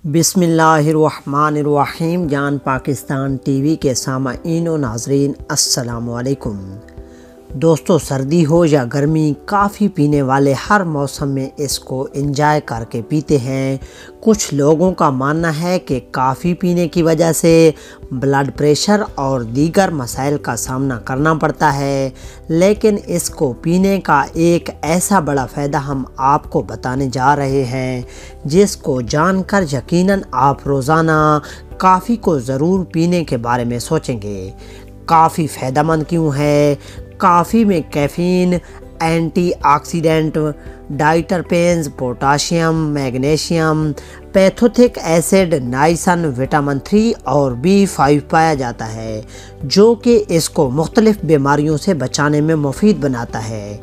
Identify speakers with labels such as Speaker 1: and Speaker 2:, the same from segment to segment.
Speaker 1: بسم اللہ الرحمن الرحیم۔ جان پاکستان ٹی وی کے سامعین و ناظرین السلام علیکم۔ دوستو، سردی ہو یا گرمی، کافی پینے والے ہر موسم میں اس کو انجوائے کر کے پیتے ہیں۔ کچھ لوگوں کا ماننا ہے کہ کافی پینے کی وجہ سے بلڈ پریشر اور دیگر مسائل کا سامنا کرنا پڑتا ہے، لیکن اس کو پینے کا ایک ایسا بڑا فائدہ ہم آپ کو بتانے جا رہے ہیں جس کو جان کر یقیناً آپ روزانہ کافی کو ضرور پینے کے بارے میں سوچیں گے۔ کافی فائدہ مند کیوں ہے؟ کافی میں caffeine, anti oxidant, ڈائٹرپینز، potassium, magnesium, پیتھوتھک acid, نائسن، vitamin 3 اور B5 پایا جاتا ہے، جو کہ اس کو مختلف بیماریوں سے بچانے میں مفید بناتا ہے۔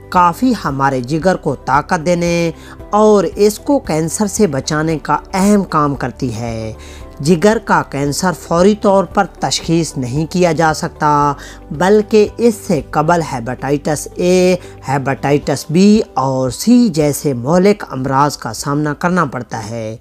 Speaker 1: کافی ہمارے جگر کو طاقت دینے اور اس کو کینسر سے بچانے کا اہم کام کرتی ہے۔ جگر کا کینسر فوری طور پر تشخیص نہیں کیا جا سکتا، بلکہ اس سے قبل ہیپاٹائٹس اے، ہیپاٹائٹس بی اور سی جیسے مہلک امراض کا سامنا کرنا پڑتا ہے۔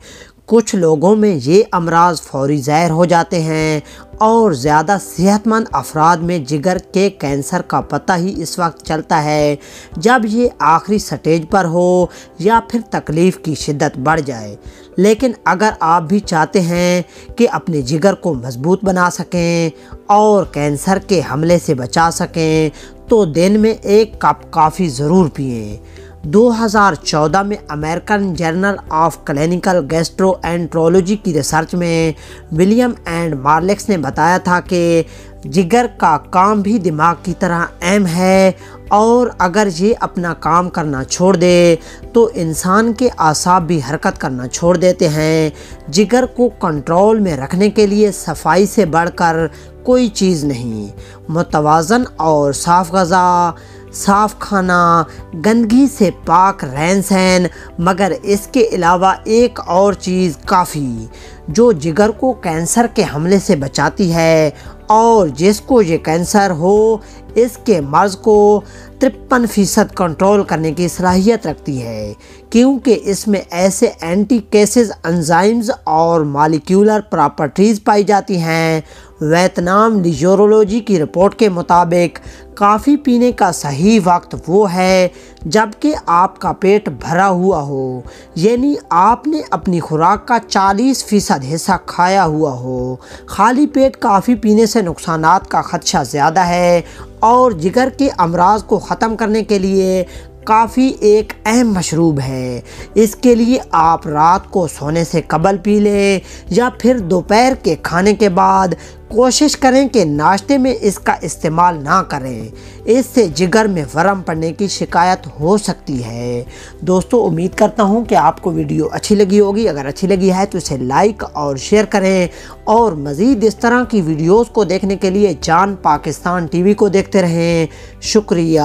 Speaker 1: کچھ لوگوں میں یہ امراض فوری ظاہر ہو جاتے ہیں اور زیادہ صحت مند افراد میں جگر کے کینسر کا پتہ ہی اس وقت چلتا ہے جب یہ آخری سٹیج پر ہو یا پھر تکلیف کی شدت بڑھ جائے۔ لیکن اگر آپ بھی چاہتے ہیں کہ اپنے جگر کو مضبوط بنا سکیں اور کینسر کے حملے سے بچا سکیں تو دن میں 1 کپ کافی ضرور پئیں۔ 2014 میں American Journal of Clinical Gastroenterology کی ریسرچ میں ولیم اینڈ مارلکس نے بتایا تھا کہ جگر کا کام بھی دماغ کی طرح اہم ہے، اور اگر یہ اپنا کام کرنا چھوڑ دے تو انسان کے اعصاب بھی حرکت کرنا چھوڑ دیتے ہیں۔ جگر کو کنٹرول میں رکھنے کے لیے صفائی سے بڑھ کر کوئی چیز نہیں۔ متوازن اور صاف غذا، صاف کھانا، گندگی سے پاک رہن سہن، مگر اس کے علاوہ ایک اور چیز کافی، جو جگر کو کینسر کے حملے سے بچاتی ہے، اور جس کو یہ کینسر ہو اس کے مرض کو 53% کنٹرول کرنے کی صلاحیت رکھتی ہے، کیونکہ اس میں ایسے اینٹی کیسز انزائمز اور مالیکیولر پراپرٹیز پائی جاتی ہیں۔ ویتنام نیورولوجی کی رپورٹ کے مطابق کافی پینے کا صحیح وقت وہ ہے جب کہ آپ کا پیٹ بھرا ہوا ہو، یعنی آپ نے اپنی خوراک کا 40% حصہ کھایا ہوا ہو۔ خالی پیٹ کافی پینے سے نقصانات کا خدشہ زیادہ ہے، اور جگر کے امراض کو ختم کرنے کے لیے کافی ایک اہم مشروب ہے۔ اس کے لیے آپ رات کو سونے سے قبل پی لیں یا پھر دوپہر کے کھانے کے بعد۔ کوشش کریں کہ ناشتے میں اس کا استعمال نہ کریں، اس سے جگر میں ورم پڑنے کی شکایت ہو سکتی ہے۔ دوستو، امید کرتا ہوں کہ آپ کو ویڈیو اچھی لگی ہوگی۔ اگر اچھی لگی ہے تو اسے لائک اور شیئر کریں، اور مزید اس طرح کی ویڈیوز کو دیکھنے کے لیے جان پاکستان ٹی وی کو دیکھتے رہیں۔ شکریہ۔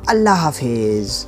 Speaker 1: اللہ حافظ۔